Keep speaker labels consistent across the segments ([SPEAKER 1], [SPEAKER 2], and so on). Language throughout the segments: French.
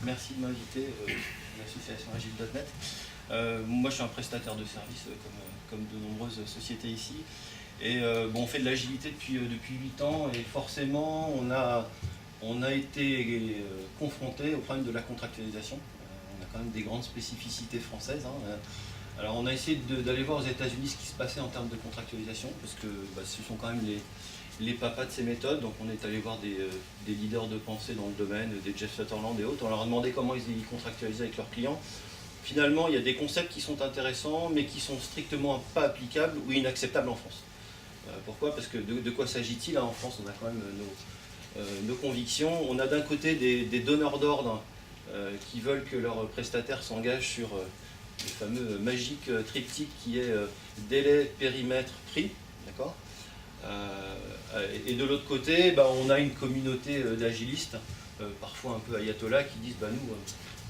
[SPEAKER 1] Merci de m'inviter à l'association Agile.net. Moi, je suis un prestataire de services comme de nombreuses sociétés ici. Et bon, on fait de l'agilité depuis 8 ans et forcément, on a été confronté au problème de la contractualisation. On a quand même des grandes spécificités françaises. Alors, on a essayé d'aller voir aux États-Unis ce qui se passait en termes de contractualisation, parce que ce sont quand même les papas de ces méthodes. Donc on est allé voir des leaders de pensée dans le domaine, des Jeff Sutherland et autres. On leur a demandé comment ils contractualisaient avec leurs clients. Finalement, il y a des concepts qui sont intéressants, mais qui sont strictement pas applicables ou inacceptables en France. Pourquoi? Parce que de quoi s'agit-il? En France, on a quand même nos convictions. On a d'un côté des donneurs d'ordre qui veulent que leurs prestataires s'engagent sur le fameux magique triptyque qui est délai, périmètre, prix. D'accord? Et de l'autre côté, on a une communauté d'agilistes, parfois un peu ayatollahs, qui disent nous,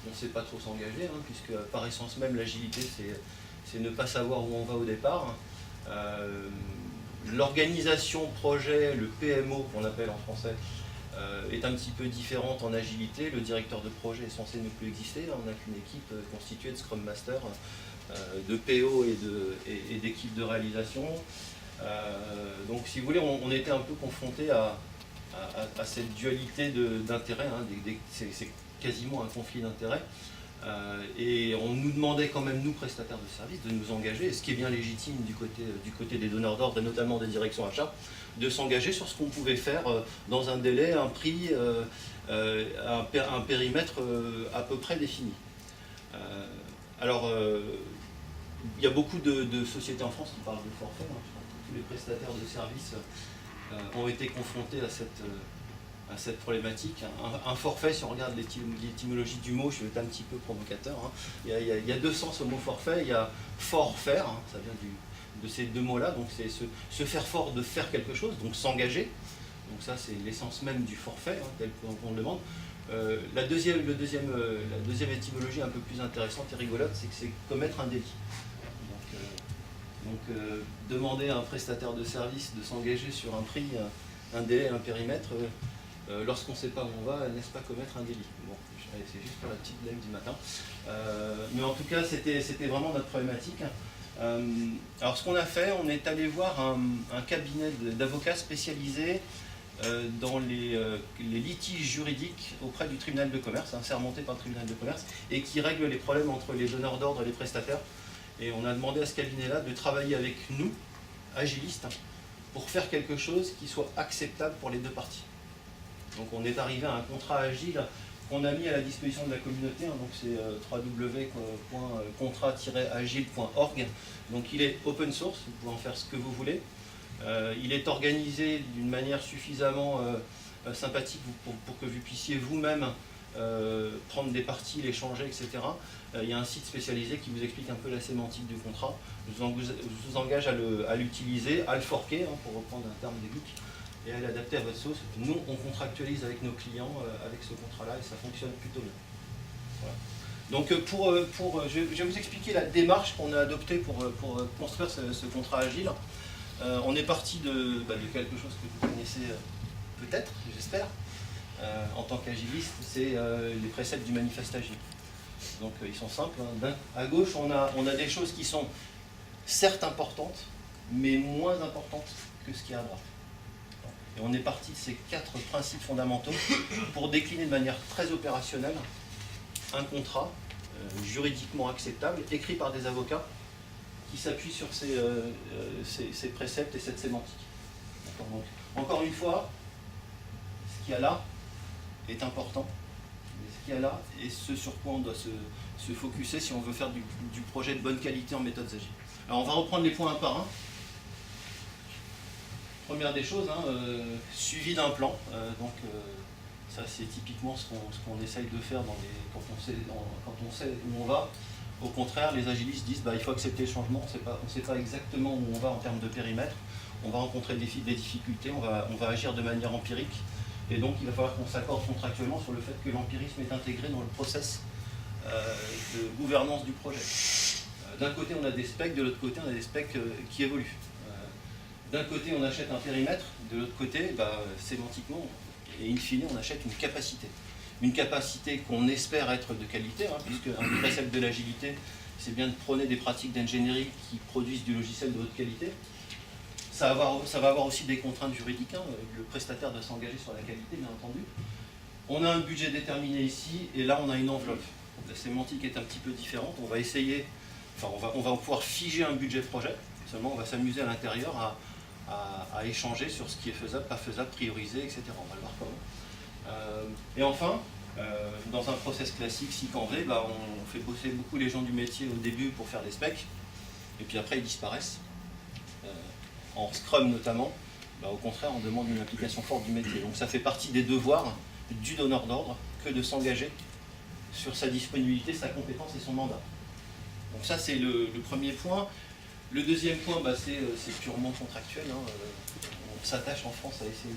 [SPEAKER 1] on ne sait pas trop s'engager, puisque par essence même, l'agilité, c'est ne pas savoir où on va au départ. L'organisation projet, le PMO qu'on appelle en français, est un petit peu différente en agilité. Le directeur de projet est censé ne plus exister. On n'a qu'une équipe constituée de Scrum Master, de PO et d'équipes de réalisation. Donc si vous voulez, on était un peu confronté à cette dualité d'intérêts, c'est quasiment un conflit d'intérêts, et on nous demandait quand même, nous prestataires de services, de nous engager, et ce qui est bien légitime du côté des donneurs d'ordre et notamment des directions achats, de s'engager sur ce qu'on pouvait faire dans un délai, un prix, un périmètre à peu près défini. Alors, il y a beaucoup de sociétés en France qui parlent de forfait. Tous les prestataires de services ont été confrontés à cette problématique. Un forfait, si on regarde l'étymologie du mot, je vais être un petit peu provocateur, il y a deux sens au mot forfait. Il y a fort-faire, ça vient de ces deux mots-là, donc c'est se faire fort de faire quelque chose, donc s'engager. Donc ça, c'est l'essence même du forfait, tel qu'on le demande. La deuxième étymologie un peu plus intéressante et rigolote, c'est que c'est commettre un délit. Donc demander à un prestataire de service de s'engager sur un prix, un délai, un périmètre, lorsqu'on ne sait pas où on va, n'est-ce pas commettre un délit? Bon, c'est juste pour la petite blague du matin. Mais en tout cas, c'était vraiment notre problématique. Alors ce qu'on a fait, on est allé voir un cabinet d'avocats spécialisé dans les litiges juridiques auprès du tribunal de commerce, c'est remonté par le tribunal de commerce, et qui règle les problèmes entre les donneurs d'ordre et les prestataires. Et on a demandé à ce cabinet-là de travailler avec nous, agilistes, pour faire quelque chose qui soit acceptable pour les deux parties. Donc on est arrivé à un contrat agile qu'on a mis à la disposition de la communauté, donc c'est www.contrat-agile.org. Donc il est open source, vous pouvez en faire ce que vous voulez. Il est organisé d'une manière suffisamment sympathique pour que vous puissiez vous-même prendre des parties, les changer, etc. Il y a un site spécialisé qui vous explique un peu la sémantique du contrat. Je vous engage à l'utiliser, à le forquer, pour reprendre un terme des geeks, et à l'adapter à votre sauce. Nous, on contractualise avec nos clients avec ce contrat-là et ça fonctionne plutôt bien. Voilà. Donc je vais vous expliquer la démarche qu'on a adoptée pour construire ce contrat agile. On est parti de quelque chose que vous connaissez peut-être, j'espère, en tant qu'agiliste, c'est les préceptes du manifeste agile. Donc ils sont simples. À gauche, on a des choses qui sont certes importantes, mais moins importantes que ce qui est à droite. Et on est parti de ces 4 principes fondamentaux pour décliner de manière très opérationnelle un contrat juridiquement acceptable, écrit par des avocats, qui s'appuient sur ces préceptes et cette sémantique. Donc, encore une fois, ce qu'il y a là est important. Ce qu'il y a là et ce sur quoi on doit se focuser si on veut faire du projet de bonne qualité en méthodes agiles. Alors on va reprendre les points un par un. Première des choses, suivi d'un plan. Ça c'est typiquement ce qu'on essaye de faire quand on sait où on va. Au contraire, les agilistes disent il faut accepter le changement, on ne sait pas exactement où on va en termes de périmètre, on va rencontrer des difficultés, on va agir de manière empirique, et donc il va falloir qu'on s'accorde contractuellement sur le fait que l'empirisme est intégré dans le process de gouvernance du projet. D'un côté on a des specs, de l'autre côté on a des specs qui évoluent. D'un côté on achète un périmètre, de l'autre côté, sémantiquement, et in fine on achète une capacité. une capacité qu'on espère être de qualité, hein, puisque un précepte de l'agilité, c'est bien de prôner des pratiques d'ingénierie qui produisent du logiciel de haute qualité. Ça va avoir aussi des contraintes juridiques, hein. Le prestataire doit s'engager sur la qualité, bien entendu. On a un budget déterminé ici, et là on a une enveloppe. La sémantique est un petit peu différente, on va essayer, enfin on va pouvoir figer un budget projet, seulement on va s'amuser à l'intérieur à échanger sur ce qui est faisable, pas faisable, priorisé, etc. On va le voir comment. Et enfin, dans un process classique, cycle en V, on fait bosser beaucoup les gens du métier au début pour faire des specs, et puis après ils disparaissent. En Scrum notamment, au contraire, on demande une implication forte du métier. Donc ça fait partie des devoirs du donneur d'ordre que de s'engager sur sa disponibilité, sa compétence et son mandat. Donc ça, c'est le premier point. Le deuxième point, c'est purement contractuel, hein. On s'attache en France à essayer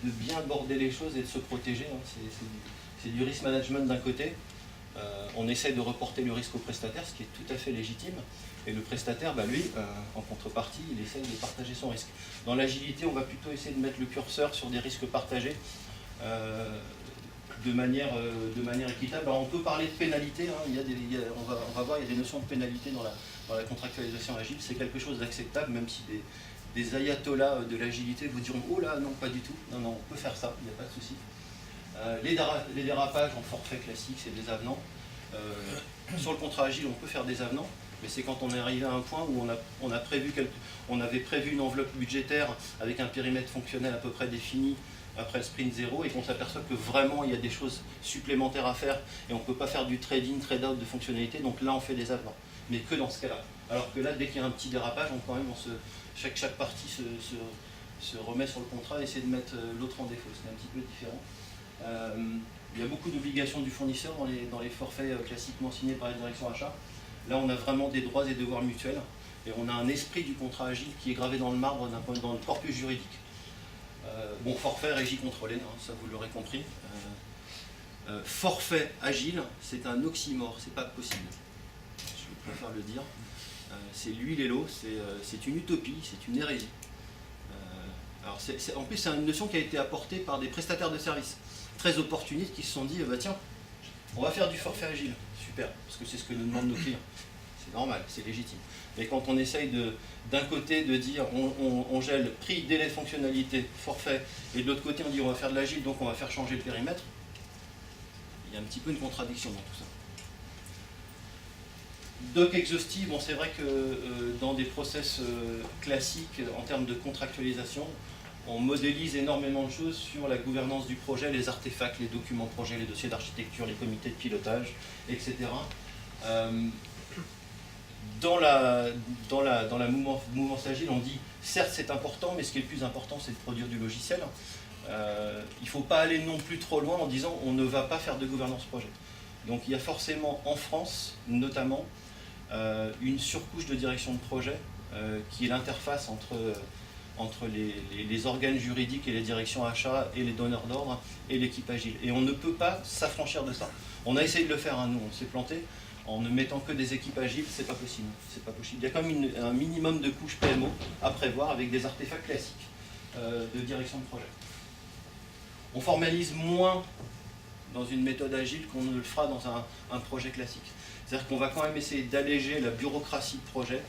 [SPEAKER 1] de bien border les choses et de se protéger, hein. C'est du risk management d'un côté. On essaie de reporter le risque au prestataire, ce qui est tout à fait légitime. Et le prestataire, lui, en contrepartie, il essaie de partager son risque. Dans l'agilité, on va plutôt essayer de mettre le curseur sur des risques partagés de manière équitable. Alors on peut parler de pénalité, hein. On va voir, il y a des notions de pénalité dans la contractualisation agile. C'est quelque chose d'acceptable, même si des ayatollahs de l'agilité vous diront « Oh là, non, pas du tout. Non, non, on peut faire ça, il n'y a pas de souci. » Les dérapages en forfait classique, c'est des avenants. Sur le contrat agile, on peut faire des avenants, mais c'est quand on est arrivé à un point où on avait prévu une enveloppe budgétaire avec un périmètre fonctionnel à peu près défini après le sprint 0 et qu'on s'aperçoit que vraiment il y a des choses supplémentaires à faire et on ne peut pas faire du trade-in, trade-out de fonctionnalités, donc là on fait des avenants, mais que dans ce cas-là. Alors que là, dès qu'il y a un petit dérapage, chaque partie se remet sur le contrat et essaie de mettre l'autre en défaut, c'est un petit peu différent. Il y a beaucoup d'obligations du fournisseur dans les forfaits classiquement signés par la direction achat. Là, on a vraiment des droits et devoirs mutuels et on a un esprit du contrat agile qui est gravé dans le marbre, dans le corpus juridique. Forfait, régie contrôlée, hein, ça vous l'aurez compris. Forfait agile, c'est un oxymore, c'est pas possible. Je préfère le dire. C'est l'huile et l'eau, c'est une utopie, c'est une hérésie. En plus, c'est une notion qui a été apportée par des prestataires de services très opportunistes qui se sont dit tiens, on va faire du forfait agile, super, parce que c'est ce que nous demandent nos clients. C'est normal, c'est légitime. Mais quand on essaye d'un côté de dire on gèle prix, délai de fonctionnalité, forfait, et de l'autre côté on dit on va faire de l'agile, donc on va faire changer le périmètre, il y a un petit peu une contradiction dans tout ça. Doc exhaustive, c'est vrai que dans des process classiques en termes de contractualisation, on modélise énormément de choses sur la gouvernance du projet, les artefacts, les documents projets, les dossiers d'architecture, les comités de pilotage, etc. Dans la mouvance agile, on dit certes c'est important, mais ce qui est le plus important c'est de produire du logiciel. Il ne faut pas aller non plus trop loin en disant on ne va pas faire de gouvernance projet. Donc il y a forcément en France, notamment, une surcouche de direction de projet qui est l'interface entre les organes juridiques et les directions achats et les donneurs d'ordre et l'équipe agile. Et on ne peut pas s'affranchir de ça. On a essayé de le faire, nous, on s'est planté. En ne mettant que des équipes agiles, c'est pas possible. C'est pas possible. Il y a quand même un minimum de couches PMO à prévoir avec des artefacts classiques de direction de projet. On formalise moins dans une méthode agile qu'on ne le fera dans un projet classique. C'est-à-dire qu'on va quand même essayer d'alléger la bureaucratie de projet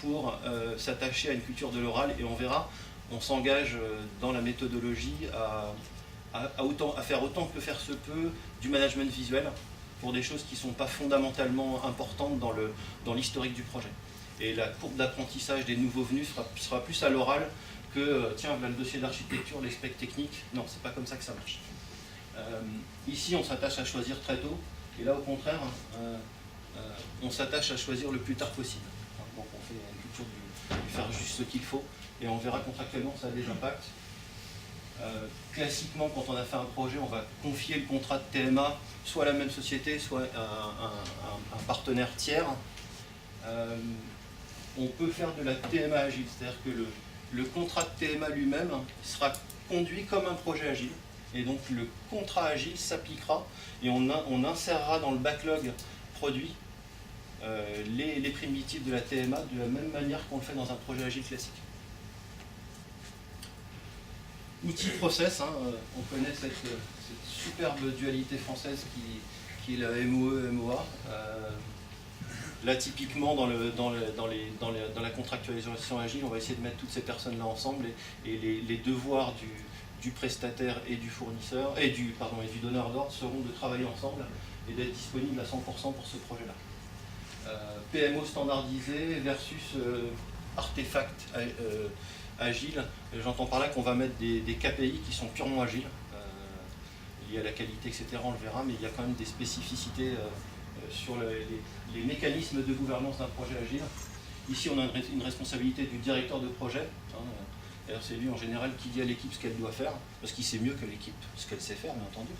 [SPEAKER 1] pour s'attacher à une culture de l'oral, et on verra, on s'engage dans la méthodologie à faire autant que faire se peut du management visuel pour des choses qui ne sont pas fondamentalement importantes dans l'historique du projet. Et la courbe d'apprentissage des nouveaux venus sera plus à l'oral que tiens, voilà le dossier d'architecture, les specs techniques. Non, c'est pas comme ça que ça marche. Ici, on s'attache à choisir très tôt, et là, au contraire, on s'attache à choisir le plus tard possible. Donc, on fait une culture du faire juste ce qu'il faut, et on verra contractuellement ça a des impacts. Classiquement, quand on a fait un projet, on va confier le contrat de TMA soit à la même société, soit à un partenaire tiers. On peut faire de la TMA agile, c'est-à-dire que le contrat de TMA lui-même sera conduit comme un projet agile, et donc le contrat agile s'appliquera et on insérera dans le backlog produit les primitives de la TMA de la même manière qu'on le fait dans un projet agile classique. Outil process, hein, on connaît cette superbe dualité française qui est la MOE-MOA. Là, typiquement, dans la contractualisation agile, on va essayer de mettre toutes ces personnes-là ensemble et les devoirs du prestataire et du fournisseur, et du donneur d'ordre seront de travailler ensemble et d'être disponibles à 100% pour ce projet-là. PMO standardisé versus artefact agile. J'entends par là qu'on va mettre des KPI qui sont purement agiles, liés à la qualité, etc. On le verra, mais il y a quand même des spécificités sur les mécanismes de gouvernance d'un projet agile. Ici, on a une responsabilité du directeur de projet. D'ailleurs, c'est lui en général qui dit à l'équipe ce qu'elle doit faire, parce qu'il sait mieux que l'équipe ce qu'elle sait faire, bien entendu.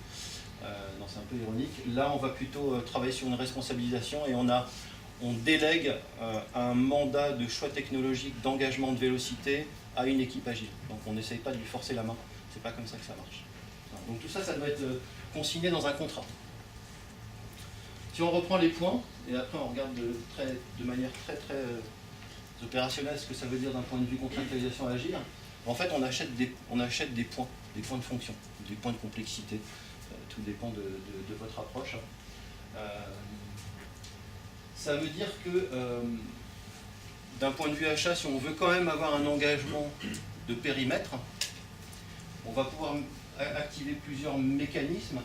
[SPEAKER 1] Non, c'est un peu ironique. Là, on va plutôt travailler sur une responsabilisation et on délègue un mandat de choix technologique, d'engagement de vélocité à une équipe agile. Donc, on n'essaye pas de lui forcer la main. C'est pas comme ça que ça marche. Donc, tout ça, ça doit être consigné dans un contrat. Si on reprend les points, et après on regarde de manière très opérationnelle ce que ça veut dire d'un point de vue contractualisation agile, en fait on achète des points de fonction, des points de complexité, tout dépend de votre approche. Ça veut dire que d'un point de vue achat, si on veut quand même avoir un engagement de périmètre, on va pouvoir activer plusieurs mécanismes.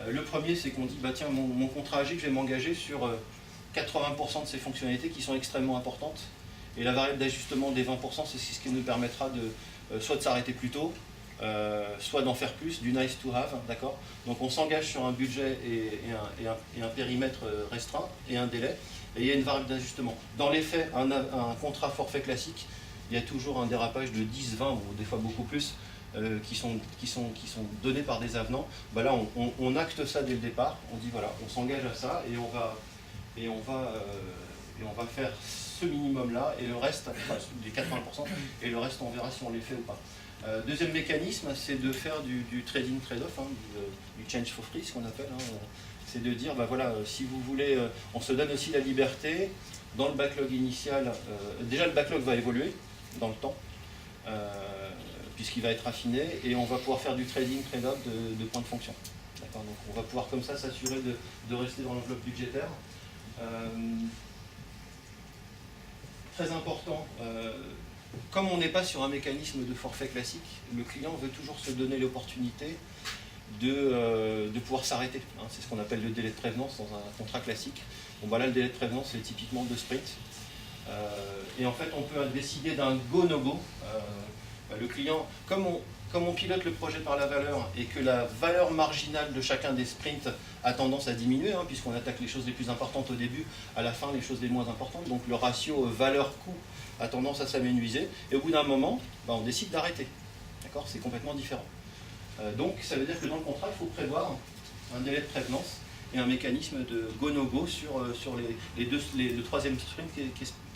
[SPEAKER 1] Le premier, c'est qu'on dit, bah tiens, mon contrat agile, je vais m'engager sur 80% de ces fonctionnalités qui sont extrêmement importantes. Et la variable d'ajustement des 20%, c'est ce qui nous permettra soit de s'arrêter plus tôt, soit d'en faire plus, du nice to have, d'accord. Donc on s'engage sur un budget et un périmètre restreint et un délai, et il y a une variable d'ajustement. Dans les faits, un contrat forfait classique, il y a toujours un dérapage de 10, 20 ou des fois beaucoup plus, qui sont donnés par des avenants. Bah là, on acte ça dès le départ. On dit voilà, on s'engage à ça et on va faire ce minimum-là et le reste, enfin, les 80%, et le reste, on verra si on les fait ou pas. Deuxième mécanisme, c'est de faire du trading trade-off, hein, du change for free, ce qu'on appelle. Hein, c'est de dire, bah voilà, si vous voulez, on se donne aussi la liberté. Dans le backlog initial, déjà le backlog va évoluer dans le temps. Puisqu'il va être affiné, et on va pouvoir faire du trading, trade-off de points de fonction. Donc on va pouvoir comme ça s'assurer de rester dans l'enveloppe budgétaire. Très important, comme on n'est pas sur un mécanisme de forfait classique, le client veut toujours se donner l'opportunité de pouvoir s'arrêter. Hein, c'est ce qu'on appelle le délai de prévenance dans un contrat classique. Bon, voilà, le délai de prévenance, c'est typiquement 2 sprints. Et en fait, on peut décider d'un go-no-go. Le client, comme on pilote le projet par la valeur et que la valeur marginale de chacun des sprints a tendance à diminuer, hein, puisqu'on attaque les choses les plus importantes au début, à la fin les choses les moins importantes, donc le ratio valeur-coût a tendance à s'amenuiser, et au bout d'un moment, bah, on décide d'arrêter. D'accord ? C'est complètement différent. Donc ça veut dire que dans le contrat, il faut prévoir un délai de prévenance et un mécanisme de go-no-go sur le troisième sprint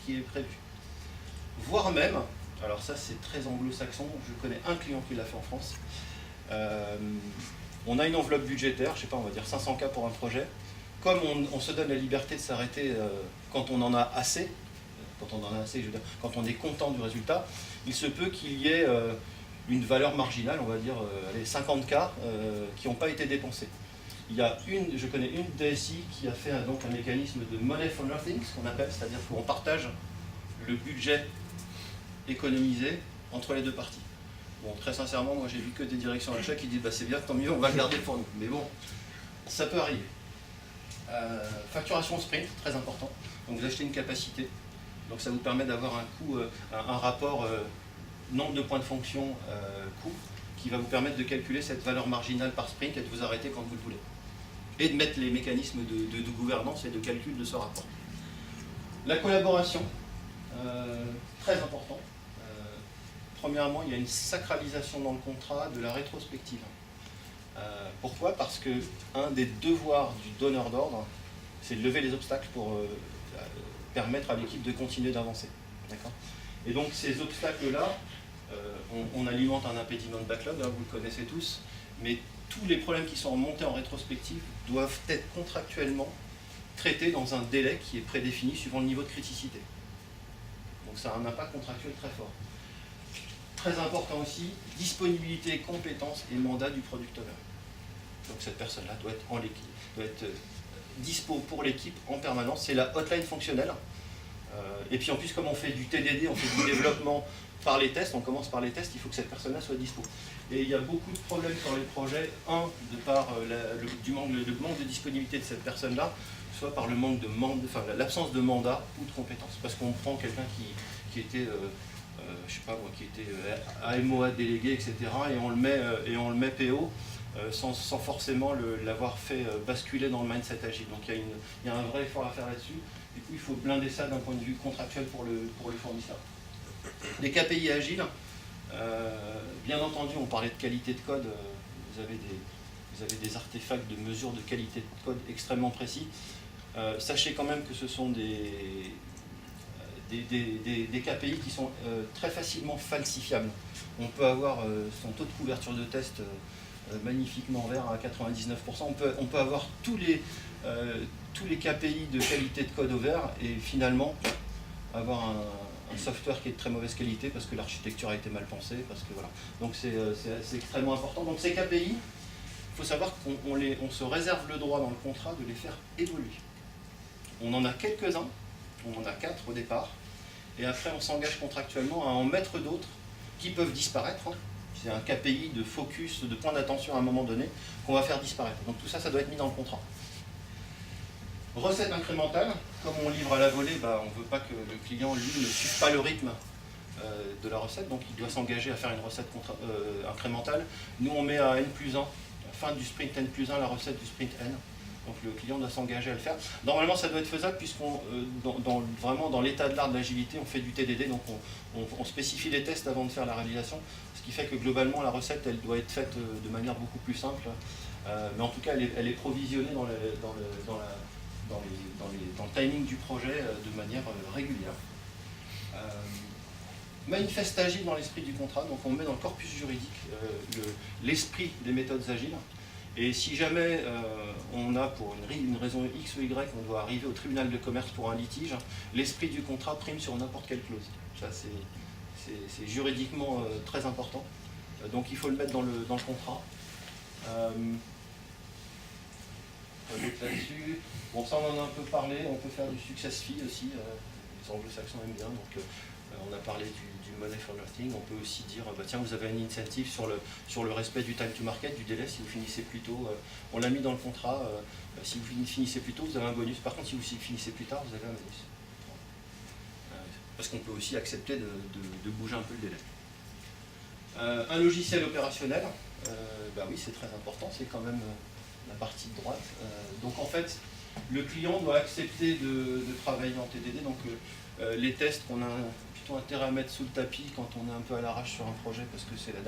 [SPEAKER 1] qui est prévu. Voire même, alors ça c'est très anglo-saxon, je connais un client qui l'a fait en France. On a une enveloppe budgétaire, je sais pas, on va dire 500K pour un projet. Comme on se donne la liberté de s'arrêter quand on en a assez, je veux dire, quand on est content du résultat, il se peut qu'il y ait une valeur marginale, on va dire 50K, qui n'ont pas été dépensés. Je connais une DSI qui a fait donc un mécanisme de money for nothing, ce qu'on appelle, c'est-à-dire qu'on partage le budget économisé entre les deux parties. Bon, très sincèrement, moi j'ai vu que des directions d'achat qui disent bah, c'est bien, tant mieux, on va le garder pour nous. Mais bon, ça peut arriver. Facturation sprint, très important. Donc vous achetez une capacité, donc ça vous permet d'avoir un coût, un rapport nombre de points de fonction coût, qui va vous permettre de calculer cette valeur marginale par sprint et de vous arrêter quand vous le voulez. Et de mettre les mécanismes de gouvernance et de calcul de ce rapport. La collaboration, très important. Premièrement, il y a une sacralisation dans le contrat de la rétrospective. Pourquoi ? Parce que un des devoirs du donneur d'ordre, c'est de lever les obstacles pour permettre à l'équipe de continuer d'avancer. D'accord ? Et donc ces obstacles-là, on alimente un impediment backlog, hein, vous le connaissez tous, mais tous les problèmes qui sont remontés en rétrospective doivent être contractuellement traités dans un délai qui est prédéfini suivant le niveau de criticité. Donc ça a un impact contractuel très fort. Très important aussi, disponibilité, compétences et mandat du product owner. Donc cette personne-là doit être en l'équipe, doit être dispo pour l'équipe en permanence. C'est la hotline fonctionnelle. Et puis en plus, comme on fait du TDD, on fait du développement par les tests, on commence par les tests, il faut que cette personne-là soit dispo. Et il y a beaucoup de problèmes sur les projets, de par le manque de disponibilité de cette personne-là, soit par le manque de l'absence de mandat ou de compétences. Parce qu'on prend quelqu'un qui était, je sais pas moi, qui était AMOA délégué, etc., et on le met PO sans forcément l'avoir fait basculer dans le mindset agile. Donc il y a un vrai effort à faire là-dessus. Du coup, il faut blinder ça d'un point de vue contractuel pour le fournisseur. Les KPI agiles, bien entendu, on parlait de qualité de code, vous avez des artefacts de mesure de qualité de code extrêmement précis. Sachez quand même que ce sont des KPI qui sont très facilement falsifiables. On peut avoir son taux de couverture de test magnifiquement vert à 99%. On peut avoir tous les KPI de qualité de code au vert et finalement avoir un software qui est de très mauvaise qualité parce que l'architecture a été mal pensée, parce que voilà. Donc c'est extrêmement important. Donc ces KPI, il faut savoir qu'on se réserve le droit dans le contrat de les faire évoluer. On en a quelques-uns, on en a 4 au départ, et après on s'engage contractuellement à en mettre d'autres qui peuvent disparaître. C'est un KPI de focus, de point d'attention à un moment donné, qu'on va faire disparaître. Donc tout ça, ça doit être mis dans le contrat. Recette incrémentale, comme on livre à la volée, on ne veut pas que le client, lui, ne suive pas le rythme de la recette, donc il doit s'engager à faire une recette incrémentale. Nous, on met à N+1, fin du sprint N+1, la recette du sprint N. Donc le client doit s'engager à le faire. Normalement, ça doit être faisable puisqu'on, vraiment dans l'état de l'art de l'agilité, on fait du TDD, donc on spécifie les tests avant de faire la réalisation, ce qui fait que globalement, la recette, elle doit être faite de manière beaucoup plus simple. Mais en tout cas, elle est provisionnée dans le timing du projet de manière régulière. Manifeste agile dans l'esprit du contrat, donc on met dans le corpus juridique l'esprit des méthodes agiles. Et si jamais on a, pour une raison X ou Y, on doit arriver au tribunal de commerce pour un litige, l'esprit du contrat prime sur n'importe quelle clause. Ça, c'est juridiquement très important. Donc il faut le mettre dans le contrat. Là-dessus. Bon, ça on en a un peu parlé, on peut faire du success fee aussi, les anglo-saxons aiment bien, donc on a parlé du money for nothing, on peut aussi dire, tiens, vous avez un incentive sur le respect du time to market, du délai, si vous finissez plus tôt, on l'a mis dans le contrat, si vous finissez plus tôt, vous avez un bonus, par contre si vous finissez plus tard, vous avez un bonus. Parce qu'on peut aussi accepter de bouger un peu le délai. Un logiciel opérationnel, oui c'est très important, c'est quand même la partie de droite. Donc en fait, le client doit accepter de travailler en TDD, donc les tests qu'on a plutôt intérêt à mettre sous le tapis quand on est un peu à l'arrache sur un projet, parce que c'est la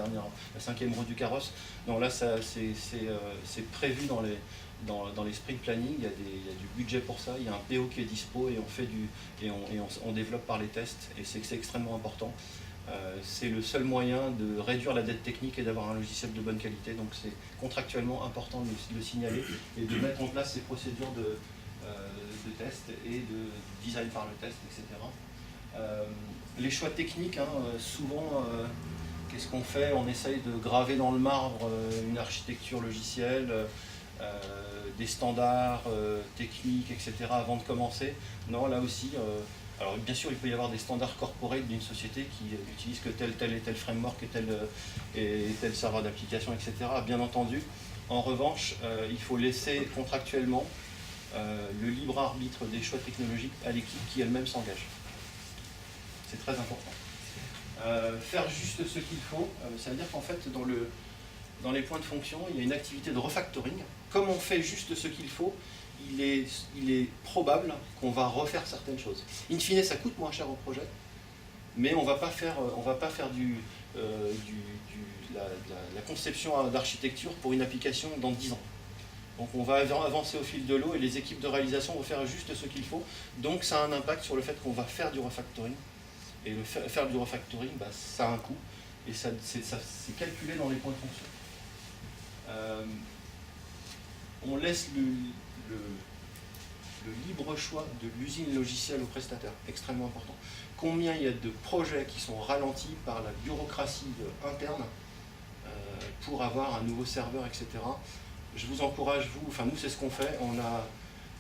[SPEAKER 1] 5e roue du carrosse. Non, là c'est prévu dans les sprint planning, il y a du budget pour ça, il y a un PO qui est dispo et on développe par les tests, et c'est extrêmement important. C'est le seul moyen de réduire la dette technique et d'avoir un logiciel de bonne qualité. Donc c'est contractuellement important de le signaler et de mettre en place ces procédures de test et de design par le test, etc. Les choix techniques, souvent, qu'est-ce qu'on fait? On essaye de graver dans le marbre une architecture logicielle, des standards techniques, etc. avant de commencer. Non, là aussi... alors bien sûr, il peut y avoir des standards corporate d'une société qui n'utilise que tel et tel framework et tel serveur d'application, etc. Bien entendu. En revanche, il faut laisser contractuellement le libre arbitre des choix technologiques à l'équipe qui elle-même s'engage. C'est très important. Faire juste ce qu'il faut, ça veut dire qu'en fait, dans les points de fonction, il y a une activité de refactoring. Comme on fait juste ce qu'il faut, il est probable qu'on va refaire certaines choses. In fine, ça coûte moins cher au projet, mais on ne va pas faire la conception d'architecture pour une application dans 10 ans. Donc on va avancer au fil de l'eau et les équipes de réalisation vont faire juste ce qu'il faut. Donc ça a un impact sur le fait qu'on va faire du refactoring. Et faire du refactoring, ça a un coût, et c'est calculé dans les points de fonction. On laisse le libre choix de l'usine logicielle au prestataire, extrêmement important. Combien il y a de projets qui sont ralentis par la bureaucratie interne pour avoir un nouveau serveur, etc. Je vous encourage, enfin nous c'est ce qu'on fait, on a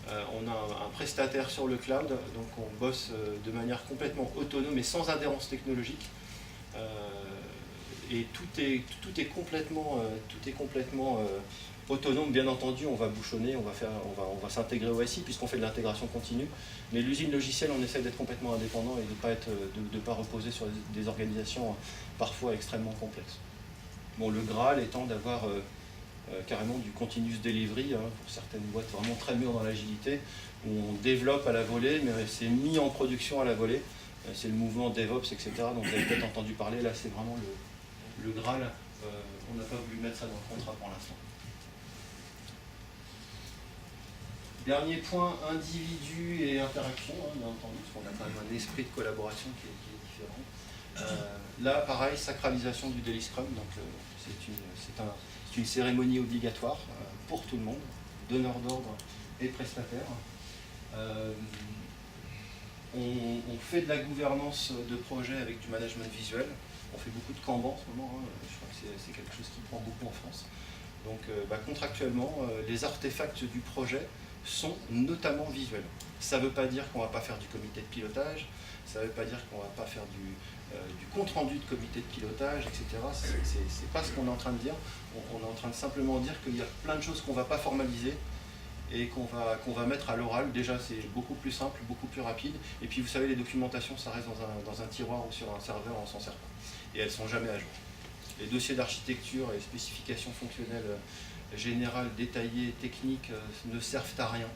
[SPEAKER 1] un prestataire sur le cloud, donc on bosse de manière complètement autonome et sans adhérence technologique. Et tout est complètement autonome. Bien entendu, on va bouchonner, on va s'intégrer au SI puisqu'on fait de l'intégration continue. Mais l'usine logicielle, on essaie d'être complètement indépendant et de ne pas reposer sur des organisations parfois extrêmement complexes. Bon, le Graal étant d'avoir carrément du continuous delivery, pour certaines boîtes vraiment très mûres dans l'agilité, où on développe à la volée, mais c'est mis en production à la volée. C'est le mouvement DevOps, etc. Donc vous avez peut-être entendu parler, là c'est vraiment le Graal. On n'a pas voulu mettre ça dans le contrat pour l'instant. Dernier point, individu et interaction, bien entendu, parce qu'on a quand même un esprit de collaboration qui est différent. Là, pareil, sacralisation du Daily Scrum, donc c'est une cérémonie obligatoire pour tout le monde, donneur d'ordre et prestataire. On fait de la gouvernance de projet avec du management visuel. On fait beaucoup de Kanban en ce moment, je crois que c'est quelque chose qui prend beaucoup en France. Donc contractuellement, les artefacts du projet sont notamment visuels. Ça ne veut pas dire qu'on ne va pas faire du comité de pilotage, ça ne veut pas dire qu'on ne va pas faire du compte-rendu de comité de pilotage, etc. C'est pas ce qu'on est en train de dire. On est en train de simplement dire qu'il y a plein de choses qu'on ne va pas formaliser et qu'on va mettre à l'oral. Déjà, c'est beaucoup plus simple, beaucoup plus rapide. Et puis, vous savez, les documentations, ça reste dans un tiroir ou sur un serveur, on s'en sert pas. Et elles ne sont jamais à jour. Les dossiers d'architecture et les spécifications fonctionnelles générales, détaillées, techniques, ne servent à rien.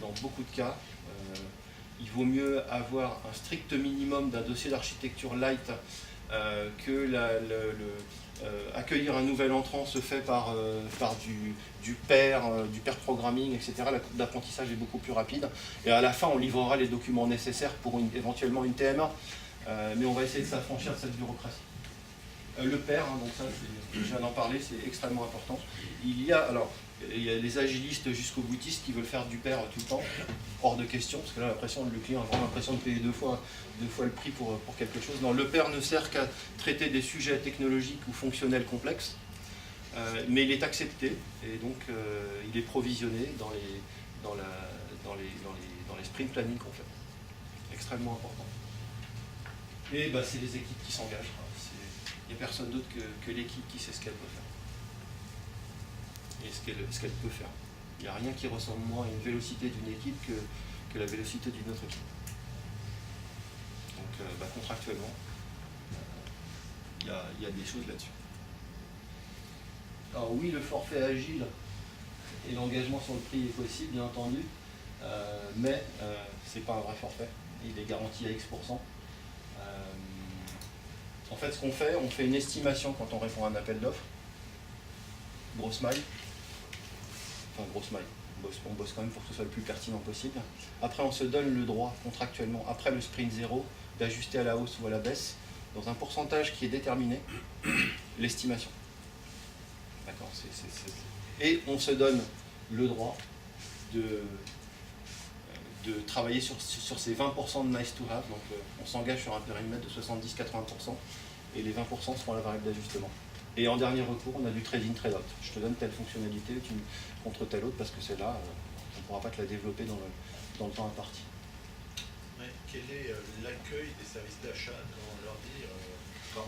[SPEAKER 1] Dans beaucoup de cas, il vaut mieux avoir un strict minimum d'un dossier d'architecture light que accueillir un nouvel entrant se fait par du pair programming, etc. L'apprentissage est beaucoup plus rapide. Et à la fin, on livrera les documents nécessaires pour éventuellement une TMA. Mais on va essayer de s'affranchir de cette bureaucratie. Le pair, donc ça, je viens d'en parler, c'est extrêmement important. Il y a les agilistes jusqu'aux boutistes qui veulent faire du pair tout le temps, hors de question, parce que là, le client a vraiment l'impression de payer deux fois le prix pour quelque chose. Non, le pair ne sert qu'à traiter des sujets technologiques ou fonctionnels complexes, mais il est accepté, et donc il est provisionné dans les sprint planning qu'on fait. Extrêmement important. Et c'est les équipes qui s'engagent. Il n'y a personne d'autre que l'équipe qui sait ce qu'elle peut faire. Et ce qu'elle peut faire. Il n'y a rien qui ressemble moins à une vélocité d'une équipe que la vélocité d'une autre équipe. Donc contractuellement, il y a des choses là-dessus. Alors oui, le forfait agile et l'engagement sur le prix est possible, bien entendu, mais ce n'est pas un vrai forfait. Il est garanti à X%. En fait, ce qu'on fait, on fait une estimation quand on répond à un appel d'offres. Grosse maille. Enfin, grosse maille. On bosse quand même pour que ce soit le plus pertinent possible. Après, on se donne le droit contractuellement, après le sprint 0, d'ajuster à la hausse ou à la baisse, dans un pourcentage qui est déterminé, l'estimation. D'accord. Et on se donne le droit de travailler sur ces 20% de nice to have. Donc on s'engage sur un périmètre de 70-80% et les 20% seront la variable d'ajustement. Et en dernier recours, on a du trade-in, trade-out. Je te donne telle fonctionnalité contre telle autre parce que celle-là, on ne pourra pas te la développer dans le temps imparti.
[SPEAKER 2] Ouais, quel est l'accueil des services d'achat quand on leur dit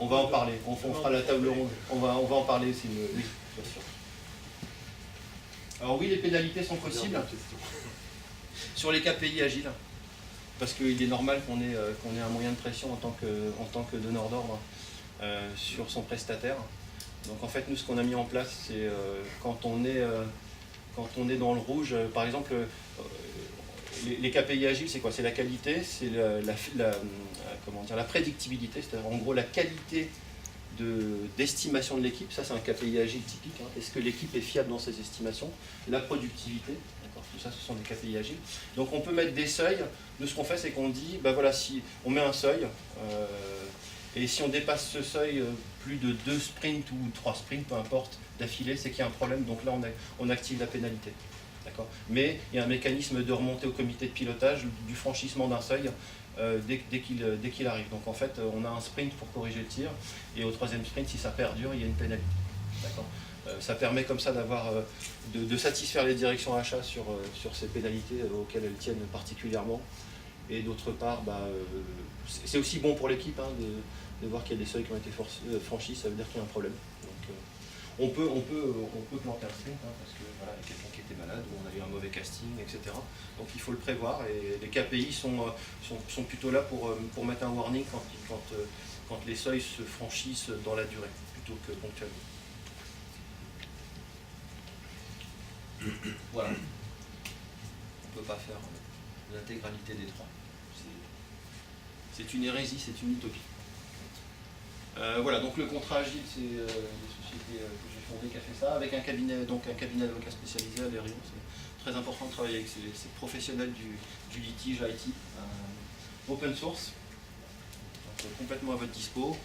[SPEAKER 1] on va en parler, on fera la table ronde. On va en parler aussi. Oui, bien sûr. Alors oui, les pénalités sont possibles. Sur les KPI agiles, parce qu'il est normal qu'on ait un moyen de pression en tant que donneur d'ordre sur son prestataire. Donc en fait, nous, ce qu'on a mis en place, c'est quand on est dans le rouge, par exemple, les KPI agiles, c'est quoi? C'est la qualité, c'est la prédictibilité, c'est-à-dire en gros la qualité d'estimation de l'équipe. Ça, c'est un KPI agile typique. Est-ce que l'équipe est fiable dans ses estimations? La productivité. Tout ça, ce sont des KPI agiles. Donc on peut mettre des seuils. Nous, ce qu'on fait, c'est qu'on dit, voilà, si on met un seuil, et si on dépasse ce seuil plus de 2 sprints ou 3 sprints, peu importe, d'affilée, c'est qu'il y a un problème. Donc là, on active la pénalité. D'accord. Mais il y a un mécanisme de remontée au comité de pilotage du franchissement d'un seuil dès qu'il arrive. Donc en fait, on a un sprint pour corriger le tir, et au troisième sprint, si ça perdure, il y a une pénalité. D'accord. Ça permet comme ça de satisfaire les directions achats sur ces pénalités auxquelles elles tiennent particulièrement. Et d'autre part, c'est aussi bon pour l'équipe de voir qu'il y a des seuils qui ont été franchis, ça veut dire qu'il y a un problème. Donc, on peut planter un sprint, parce que voilà, il y a quelqu'un qui était malade, ou on a eu un mauvais casting, etc. Donc il faut le prévoir, et les KPI sont plutôt là pour mettre un warning quand les seuils se franchissent dans la durée, plutôt que ponctuellement. Voilà. On ne peut pas faire l'intégralité des trois. C'est une hérésie, c'est une utopie. Voilà, donc le contrat agile, c'est des sociétés que j'ai fondées qui a fait ça, avec un cabinet d'avocats spécialisé à Lérion. C'est très important de travailler avec ces professionnels du litige IT. Open source, donc, complètement à votre dispo.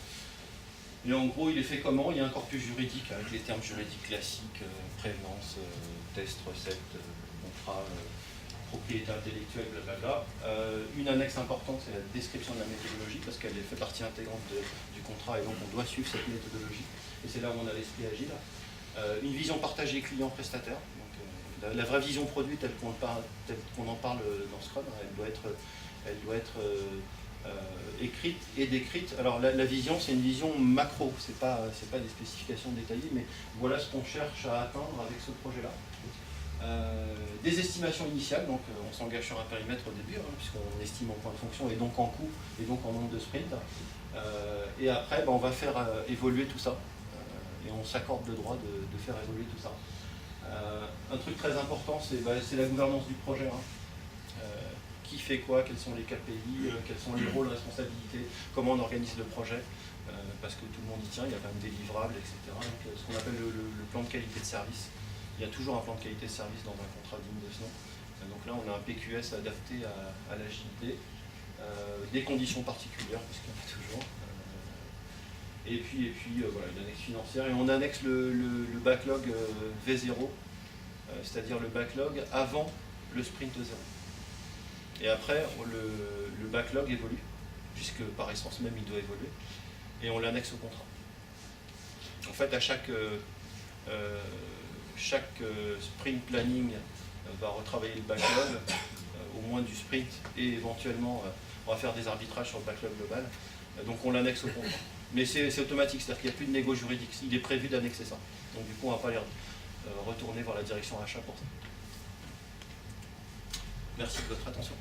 [SPEAKER 1] Et en gros, il est fait comment? Il y a un corpus juridique avec les termes juridiques classiques, prévenance, test, recette, contrat, propriété intellectuelle, blablabla. Une annexe importante, c'est la description de la méthodologie, parce qu'elle fait partie intégrante du contrat, et donc on doit suivre cette méthodologie. Et c'est là où on a l'esprit agile. Une vision partagée client-prestataire. La vraie vision produit telle qu'on en parle dans Scrum, elle doit être écrite et décrite. Alors la vision, c'est une vision macro, c'est pas des spécifications détaillées, mais voilà ce qu'on cherche à atteindre avec ce projet-là. Des estimations initiales, donc on s'engage sur un périmètre au début, puisqu'on estime en point de fonction et donc en coût et donc en nombre de sprints. Et après, on va faire évoluer tout ça, et on s'accorde le droit de faire évoluer tout ça. Un truc très important, c'est la gouvernance du projet. Qui fait quoi, quels sont les KPI, quels sont les rôles, responsabilités, comment on organise le projet, parce que tout le monde y tient, il y a quand même des livrables, etc. Donc, ce qu'on appelle le plan de qualité de service. Il y a toujours un plan de qualité de service dans un contrat digne de ce nom. Donc là, on a un PQS adapté à l'agilité, des conditions particulières, parce qu'il y en a toujours. Et puis voilà, une annexe financière. Et on annexe le backlog V0, c'est-à-dire le backlog avant le sprint 0. Et après, le backlog évolue, puisque par essence même, il doit évoluer, et on l'annexe au contrat. En fait, à chaque sprint planning va retravailler le backlog, au moins du sprint, et éventuellement, on va faire des arbitrages sur le backlog global. Donc on l'annexe au contrat. Mais c'est automatique, c'est-à-dire qu'il n'y a plus de négo juridique. Il est prévu d'annexer ça. Donc du coup, on ne va pas les retourner voir la direction achat pour ça. Merci de votre attention.